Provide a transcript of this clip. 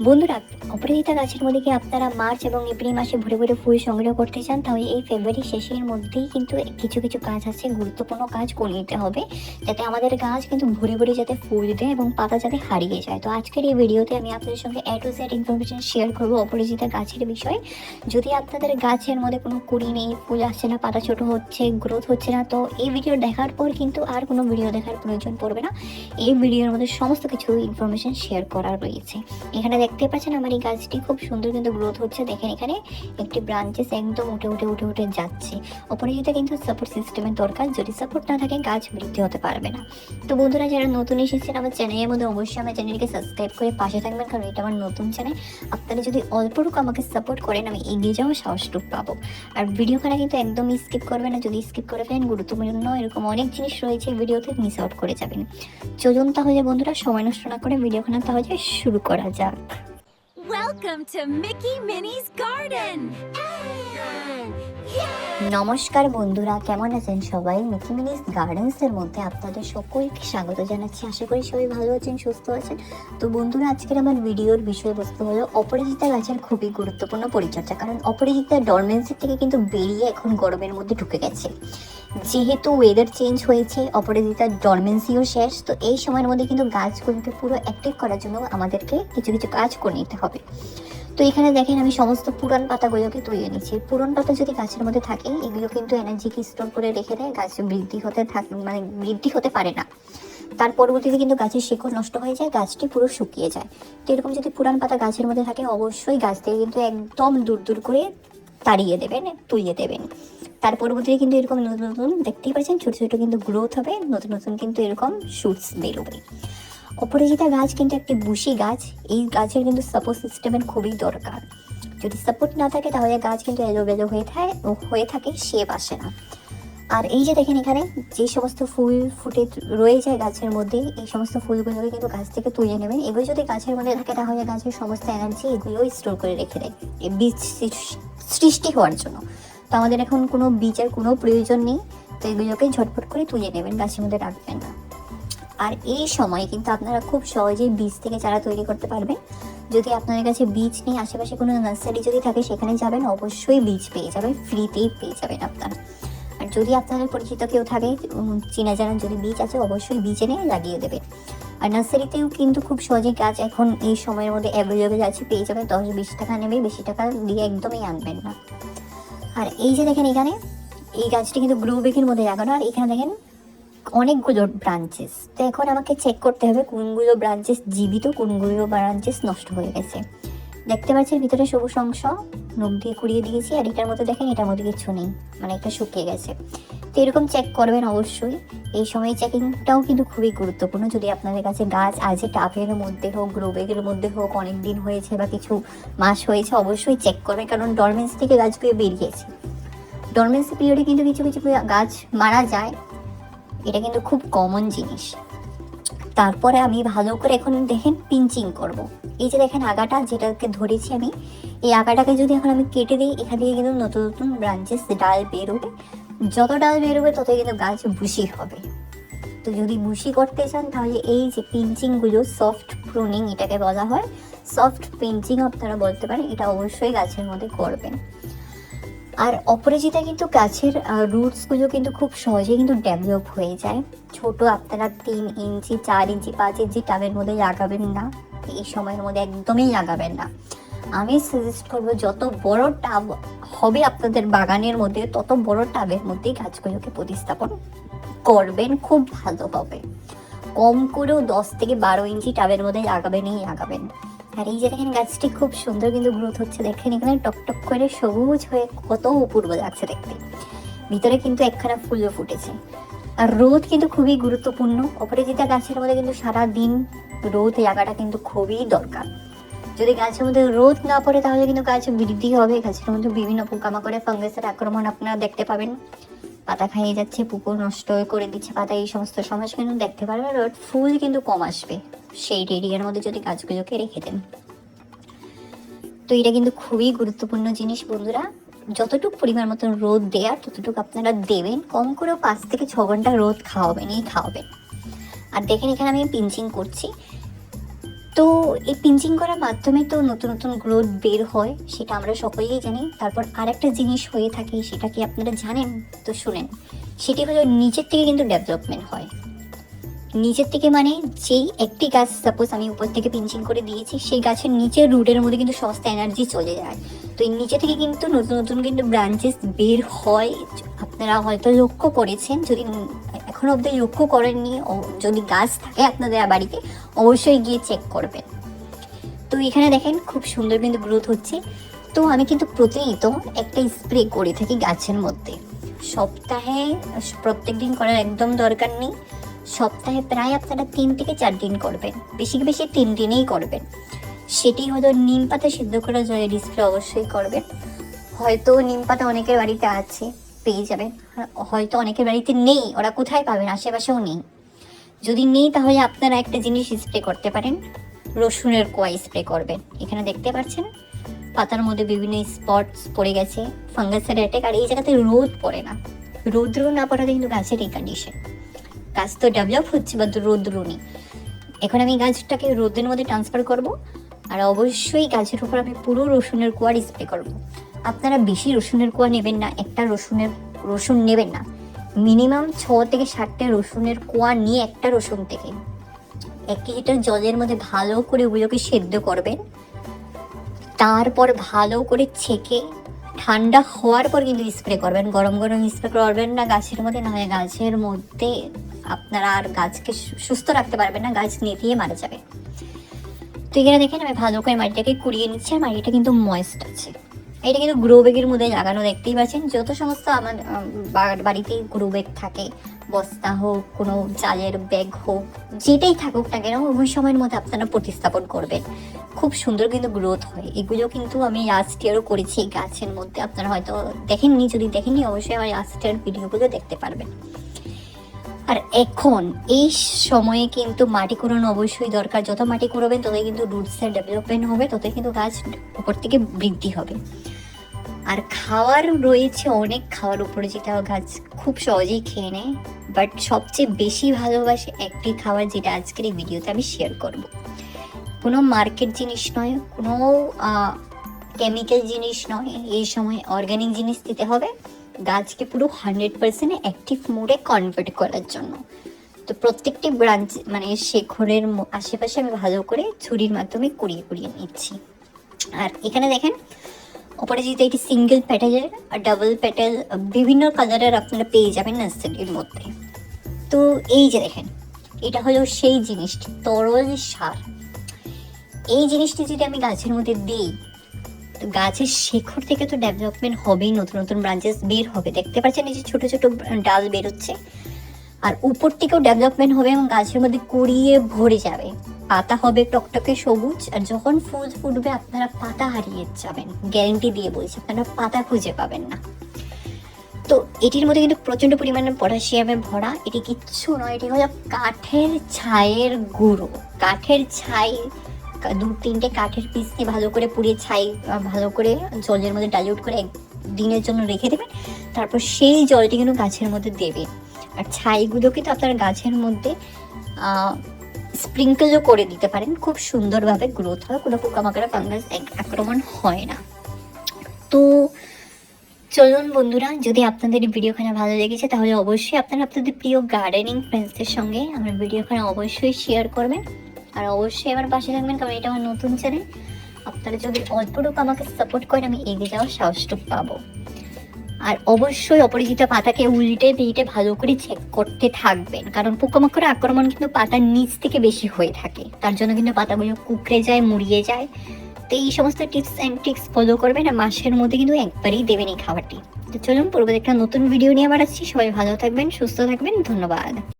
বন্ধুরা, অপরাজিতা গাছের মধ্যে কি আপনারা মার্চ এবং এপ্রিল মাসে ভরে ভরে ফুল সংগ্রহ করতে চান? তাহলে এই ফেব্রুয়ারি শেষের মধ্যেই কিন্তু কিছু কিছু কাজ আছে, গুরুত্বপূর্ণ কাজ করে নিতে হবে, যাতে আমাদের গাছ কিন্তু ভরে ভরে যাতে ফুল দেয় এবং পাতা যাতে হারিয়ে যায়। তো আজকের এই ভিডিওতে আমি আপনাদের সঙ্গে A to Z information share করবো অপরাজিতা গাছের বিষয়ে। যদি আপনাদের গাছের মধ্যে কোনো কুড়ি নেই, ফুল আসছে না, পাতা ছোট হচ্ছে, গ্রোথ হচ্ছে না, তো এই ভিডিও দেখার পর কিন্তু আর কোনো ভিডিও দেখার প্রয়োজন পড়বে না। এই ভিডিওর মধ্যে সমস্ত কিছু ইনফরমেশন শেয়ার করা রয়েছে। এখানে দেখতে পাচ্ছেন আমার এই গাছটি খুব সুন্দর কিন্তু গ্রোথ হচ্ছে। দেখেন এখানে একটি ব্রাঞ্চেস একদম উঠে উঠে উঠে উঠে যাচ্ছে। অপরাজিতা কিন্তু সাপোর্ট সিস্টেমের দরকার, যদি সাপোর্ট না থাকে গাছ বৃদ্ধি হতে পারবে না। তো বন্ধুরা, যারা নতুন এসেছেন আমার চ্যানেলের মধ্যে, অবশ্যই আমার চ্যানেলকে সাবস্ক্রাইব করে পাশে থাকবেন, কারণ এটা আমার নতুন চ্যানেল। আপনারা যদি অল্পটুকু আমাকে সাপোর্ট করেন, আমি এগিয়ে যাওয়ার সাহসটুকু পাবো। আর ভিডিওখানা কিন্তু একদম স্কিপ করবেন না, যদি স্কিপ করে ফেলেন গুরুত্বপূর্ণ এরকম অনেক জিনিস রয়েছে ভিডিওতে, মিস আউট করে যাবেন। চলুন তাহলে বন্ধুরা, সময় নষ্ট না করে ভিডিওখানা তাহলে শুরু করা যাক। Welcome to Mickey Minnie's Garden! নমস্কার বন্ধুরা, কেমন আছেন সবাই? মিকি মিনিস গার্ডেন্সের মধ্যে আপনাদের সকলকে স্বাগত জানাচ্ছি। আশা করি সবাই ভালো আছেন, সুস্থ আছেন। তো বন্ধুরা, আজকের আমার ভিডিওর বিষয়বস্তু হলো অপরাজিতা গাছের খুবই গুরুত্বপূর্ণ পরিচর্যা। কারণ অপরাজিতা ডরমেন্সি থেকে কিন্তু বেরিয়ে এখন গরমের মধ্যে ঢুকে গেছে। যেহেতু ওয়েদার চেঞ্জ হয়েছে, অপরাজিতার ডরমেন্সিও শেষ। তো এই সময়ের মধ্যে কিন্তু গাছগুলোকে পুরো অ্যাক্টিভ করার জন্য আমাদেরকে কিছু কিছু কাজ করে নিতে হবে। তো এখানে দেখেন আমি সমস্ত পুরান পাতাগুলোকে তুলে নিচ্ছি। পুরান পাতা যদি গাছের মধ্যে থাকে, এগুলো কিন্তু এনার্জিকে স্টোর করে রেখে দেয়, গাছ বৃদ্ধি হতে পারে না। তার পরবর্তীতে কিন্তু গাছের শিকড় নষ্ট হয়ে যায়, গাছটি পুরো শুকিয়ে যায়। তো এরকম যদি পুরান পাতা গাছের মধ্যে থাকে, অবশ্যই গাছ থেকে কিন্তু একদম দূর দূর করে তাড়িয়ে দেবেন, তুইয়ে দেবেন। তার পরবর্তীতে কিন্তু এরকম নতুন নতুন দেখতেই পাচ্ছেন ছোটো ছোটো কিন্তু গ্রোথ হবে, নতুন নতুন কিন্তু এরকম শুটস বেরোবে। অপরাজিতা গাছ কিন্তু একটি বুশি গাছ। এই গাছের কিন্তু সাপোর্ট সিস্টেমের খুবই দরকার। যদি সাপোর্ট না থাকে তাহলে গাছ কিন্তু এলোমেলো হয়ে থাকে, শেপ আসে না। আর এই যে দেখেন এখানে যে সমস্ত ফুল ফুটে রয়ে যায় গাছের মধ্যে, এই সমস্ত ফুলগুলোকে কিন্তু গাছ থেকে তুলে নেবেন। এগুলো যদি গাছের মধ্যে থাকে তাহলে গাছের সমস্ত এনার্জি এগুলো স্টোর করে রেখে দেয় এই বীজ সৃষ্টি হওয়ার জন্য। তো আমাদের এখন কোনো বীজের কোনো প্রয়োজন নেই। তো এগুলোকে ঝটপট করে তুলে নেবেন, গাছের মধ্যে রাখবেন না। আর এই সময় কিন্তু আপনারা খুব সহজেই বীজ থেকে চারা তৈরি করতে পারবেন। যদি আপনাদের কাছে বীজ নেই, আশেপাশে কোনো নার্সারি যদি থাকে সেখানে যাবেন, অবশ্যই বীজ পেয়ে যাবেন, ফ্রিতেই পেয়ে যাবেন আপনারা। আর যদি আপনাদের পরিচিত কেউ থাকে, চেনা জানা যদি বীজ আছে, অবশ্যই বীজ এনে লাগিয়ে দেবেন। আর নার্সারিতেও কিন্তু খুব সহজেই গাছ এখন এই সময়ের মধ্যে অ্যাভেলেবেল আছে, পেয়ে যাবেন। 10-20 টাকা নেবে, বেশি টাকা দিয়ে একদমই আনবেন না। আর এই যে দেখেন এখানে এই গাছটি কিন্তু গ্রো ব্যাগের মধ্যে লাগানো। আর এখানে দেখেন অনেকগুলো ব্রাঞ্চেস। তো এখন আমাকে চেক করতে হবে কোনগুলো ব্রাঞ্চেস জীবিত, কোনগুলো ব্রাঞ্চেস নষ্ট হয়ে গেছে। দেখতে পাচ্ছেন ভিতরে সবুজ অংশ নখ দিয়ে কুড়িয়ে দিয়েছি। আর এটার মধ্যে দেখেন এটার মধ্যে কিছু নেই, মানে এটা শুকিয়ে গেছে। তো এরকম চেক করবেন অবশ্যই। এই সময় চেকিংটাও কিন্তু খুবই গুরুত্বপূর্ণ। যদি আপনাদের কাছে গাছ আছে, টাবের মধ্যে হোক, গ্রো ব্যাগের মধ্যে হোক, অনেক দিন হয়েছে বা কিছু মাস হয়েছে, অবশ্যই চেক করবেন, কারণ ডরমেন্সি থেকে গাছগুলো বেরিয়েছে। ডরমেন্সি পিরিয়ডে কিন্তু কিছু কিছু গাছ মারা যায়, এটা কিন্তু খুব কমন জিনিস। তারপরে আমি ভালো করে এখন দেখেন পিঞ্চিং করব। এই যে দেখেন আগাটা যেটাকে ধরেছি আমি, এই আগাটাকে যদি এখন আমি কেটে দিই, এখান থেকে কিন্তু নতুন নতুন ব্রাঞ্চেস ডাল বেরোবে। যত ডাল বেরোবে ততই কিন্তু গাছ বুশি হবে। তো যদি বুশি করতে চান তাহলে এই যে পিঞ্চিংগুলো, সফট প্রুনিং এটাকে বলা হয়, সফট পিঞ্চিং আপনারা বলতে পারেন, এটা অবশ্যই গাছের মধ্যে করবেন। আর অপরাজিতা কিন্তু গাছের রুটসগুলো কিন্তু খুব সহজেই কিন্তু ডেভেলপ হয়ে যায়। ছোট আপনারা 3 ইঞ্চি, 4 ইঞ্চি, 5 ইঞ্চি টাবের মধ্যে লাগাবেন না, এই সময়ের মধ্যে একদমই লাগাবেন না। আমি সাজেস্ট করবো যত বড় টাব হবে আপনাদের বাগানের মধ্যে, তত বড় টাবের মধ্যেই গাছগুলোকে প্রতিস্থাপন করবেন, খুব ভালো হবে। কম করেও 10 থেকে 12 ইঞ্চি টাবের মধ্যে লাগাবেন। আর এই যে দেখেন গাছটি খুব সুন্দর কিন্তু গ্রোথ হচ্ছে। দেখেন এখানে টকটক করে সবুজ হয়ে কত অপূর্ব লাগছে দেখতে। ভিতরে কিন্তু একখানা ফুলও ফুটেছে। আর রোদ কিন্তু খুবই গুরুত্বপূর্ণ। অপরাজিতা গাছের মধ্যে কিন্তু সারা দিন রোদ লাগাটা কিন্তু খুবই দরকার। যদি গাছের মধ্যে রোদ না পড়ে তাহলে কিন্তু গাছ বৃদ্ধি হবে। গাছের মধ্যে বিভিন্ন পোকামাকড়ে ফাঙ্গাসের আক্রমণ আপনারা দেখতে পাবেন। পাতা খাইয়ে যাচ্ছে, পুকুর নষ্ট করে দিচ্ছে পাতা, এই সমস্ত সমস্যা কিন্তু দেখতে পারবেন। আর ফুল কিন্তু কম আসবে সেই এরিয়ার মধ্যে যদি গাছগুলোকে রেখে দেন। তো এটা কিন্তু খুবই গুরুত্বপূর্ণ জিনিস বন্ধুরা। যতটুকু পরিমাণ মতন রোদ দেওয়ার ততটুকু আপনারা দেবেন, কম করেও 5 থেকে 6 ঘন্টা রোদ খাওয়াবেন। আর দেখেন এখানে আমি পিঞ্চিং করছি। তো এই পিঞ্চিং করার মাধ্যমে তো নতুন নতুন গ্রোথ বের হয়, সেটা আমরা সকলেই জানি। তারপর আরেকটা জিনিস হয়ে থাকে, সেটা কি আপনারা জানেন? তো শুনেন, সেটি হলো নিচের থেকে কিন্তু ডেভেলপমেন্ট হয়। নিচের থেকে মানে যেই একটি গাছ সাপোজ আমি উপর থেকে পিঞ্চিং করে দিয়েছি, সেই গাছের নিচের রুটের মধ্যে কিন্তু সমস্ত এনার্জি চলে যায়। তো এই নিচে থেকে কিন্তু নতুন নতুন কিন্তু ব্রাঞ্চেস বের হয়। আপনারা হয়তো লক্ষ্য করেছেন, যদি এখনো অবধি লক্ষ্য করেননি, যদি গাছ থাকে আপনাদের বাড়িতে অবশ্যই গিয়ে চেক করবেন। তো এখানে দেখেন খুব সুন্দর কিন্তু গ্রোথ হচ্ছে। তো আমি কিন্তু প্রতিনিয়ত একটা স্প্রে করে থাকি গাছের মধ্যে। সপ্তাহে প্রত্যেক দিন করার একদম দরকার নেই, সপ্তাহে প্রায় আপনারা 3 থেকে 4 দিন করবেন, বেশি বেশি 3 দিনেই করবেন। সেটি হয়তো নিম পাতা সিদ্ধ করা জলের স্প্রে অবশ্যই করবেন। হয়তো নিম পাতা অনেকের বাড়িতে আছে, পেয়ে যাবেন। হয়তো অনেকের বাড়িতে নেই, ওরা কোথায় পাবেন? আশেপাশেও নেই। যদি নেই তাহলে আপনারা একটা জিনিস স্প্রে করতে পারেন, রসুনের কোয়া স্প্রে করবেন। এখানে দেখতে পাচ্ছেন পাতার মধ্যে বিভিন্ন স্পটস পড়ে গেছে, ফাঙ্গাসের অ্যাটাক। আর এই জায়গাতে রোদ পড়ে না, রৌদ্র না পড়াতে কিন্তু গাছের এই কন্ডিশন। গাছ তো ডেভেলপ হচ্ছে বা রৌদ্র নেই। এখন আমি গাছটাকে রোদের মধ্যে ট্রান্সফার করব, আর অবশ্যই গাছের উপর আমি পুরো রসুনের কোয়ার স্প্রে করব। আপনারা বেশি রসুনের কোয়া নেবেন না, একটা রসুন নেবেন না, মিনিমাম 6 থেকে 7টা রসুনের কোয়া নিয়ে একটা রসুন থেকে 1 লিটার জলের মধ্যে ভালো করে ওগুলোকে সেদ্ধ করবেন। তারপর ভালো করে ছেঁকে ঠান্ডা হওয়ার পর কিন্তু স্প্রে করবেন। গরম গরম স্প্রে করবেন না গাছের মধ্যে, না হয় গাছের মধ্যে আপনারা আর গাছকে সুস্থ রাখতে পারবেন না, গাছ নেতিয়ে মারা যাবে। তো এখানে দেখেন আমি ভালো করে মাটিটাকে কুড়িয়ে নিচ্ছি, আর মাটিটা কিন্তু ময়েস্ট আছে। এটা কিন্তু গ্রো ব্যাগের মধ্যে লাগানো, দেখতেই পাচ্ছেন। যত সমস্ত আমার বাড়িতেই গ্রো ব্যাগ থাকে, বস্তা হোক, কোনো চালের ব্যাগ হোক, যেটাই থাকুক না কেন, ওই সময়ের মধ্যে আপনারা প্রতিস্থাপন করবেন। খুব সুন্দর কিন্তু গ্রোথ হয়। এগুলো কিন্তু আমি লাস্ট ইয়ারও করেছি এই গাছের মধ্যে। আপনারা হয়তো দেখেননি, যদি দেখেননি অবশ্যই আমার লাস্ট ইয়ার ভিডিওগুলো দেখতে পারবেন। আর এখন এই সময়ে কিন্তু মাটি কুড়ানো অবশ্যই দরকার। যত মাটি কুড়াবেন ততই কিন্তু রুটসের ডেভেলপমেন্ট হবে, ততই কিন্তু গাছ উপর থেকে বৃদ্ধি হবে। আর খাওয়ার রয়েছে অনেক খাওয়ার উপরে, যেটা গাছ খুব সহজেই খেয়ে নেয়, বাট সবচেয়ে বেশি ভালোবাসে একটি খাবার, যেটা আজকের এই ভিডিওতে আমি শেয়ার করব। কোনো মার্কেট জিনিস নয়, কোনো কেমিক্যাল জিনিস নয়, এই সময় অর্গানিক জিনিস দিতে হবে গাছকে পুরো 100% অ্যাক্টিভ মোডে কনভার্ট করার জন্য। তো প্রত্যেকটি ব্রাঞ্চ মানে শেকড়ের আশেপাশে আমি ভালো করে ছুরির মাধ্যমে কুড়িয়ে কুড়িয়ে নিচ্ছি। আর এখানে দেখেন অপরাজিতা একটি সিঙ্গেল প্যাটেলের আর ডাবল প্যাটেল বিভিন্ন কালারের আপনারা পেয়ে যাবেন নার্সারির মধ্যে। তো এই যে দেখেন, এটা হলো সেই জিনিসটি, তরল সার। এই জিনিসটি যদি আমি গাছের মধ্যে দিই, তো গাছের শেকড় থেকে তো ডেভেলপমেন্ট হবেই, নতুন নতুন ব্রাঞ্চেস বের হবে। দেখতে পাচ্ছেন এই যে ছোট ছোট ডাল বেরোচ্ছে, আর উপর থেকেও ডেভেলপমেন্ট হবে এবং গাছের মধ্যে কুড়িয়ে ভরে যাবে। পাতা হবে টকটকে সবুজ, আর যখন ফুল ফুটবে আপনারা পাতা হারিয়ে যাবেন, গ্যারেন্টি দিয়ে বলছি, আপনারা পাতা খুঁজে পাবেন না। তো এটির মধ্যে কিন্তু প্রচণ্ড পরিমাণে পটাশিয়ামে ভরা। এটি কিচ্ছু নয়, এটি হলো কাঠের ছাইয়ের গুঁড়ো। কাঠের ছাই 2-3টে কাঠের পিস নিয়ে ভালো করে পুড়িয়ে ছাই ভালো করে জলের মধ্যে ডাইলিউট করে 1 দিনের জন্য রেখে দেবেন। তারপর সেই জলটি কিন্তু গাছের মধ্যে দেবেন। আর ছাইগুলো কিন্তু আপনারা গাছের মধ্যে স্প্রিঙ্কেলও করে দিতে পারেন, খুব সুন্দরভাবে গ্রোথ হয়, কোনো পোকামাকড় ফাঙ্গাস আক্রমণ হয় না। তো চলুন বন্ধুরা, যদি আপনাদের এই ভিডিওখানে ভালো লেগেছে তাহলে অবশ্যই আপনারা আপনাদের প্রিয় গার্ডেনিং ফ্রেন্ডসদের সঙ্গে আমার ভিডিওখানে অবশ্যই শেয়ার করবেন। আর অবশ্যই আমার পাশে থাকবেন, কারণ এটা আমার নতুন চ্যানেল। আপনারা যদি অল্পটুকু আমাকে সাপোর্ট করেন, আমি এগিয়ে যাওয়ার সাহসটুকু পাবো। আর অবশ্যই অপরিচিত পাতাকে উল্টে পিল্টে ভালো করে চেক করতে থাকবেন, কারণ পোকামাকড়ের আক্রমণ কিন্তু পাতার নিচ থেকে বেশি হয়ে থাকে, তার জন্য কিন্তু পাতাগুলো কুকড়ে যায়, মুড়িয়ে যায়। তো এই সমস্ত টিপস অ্যান্ড ট্রিক্স ফলো করবেন, আর মাসের মধ্যে কিন্তু একবারই দেবেন এই খাবারটি। তো চলুন পূর্বে একটা নতুন ভিডিও নিয়ে আবার আসছি। সবাই ভালো থাকবেন, সুস্থ থাকবেন, ধন্যবাদ।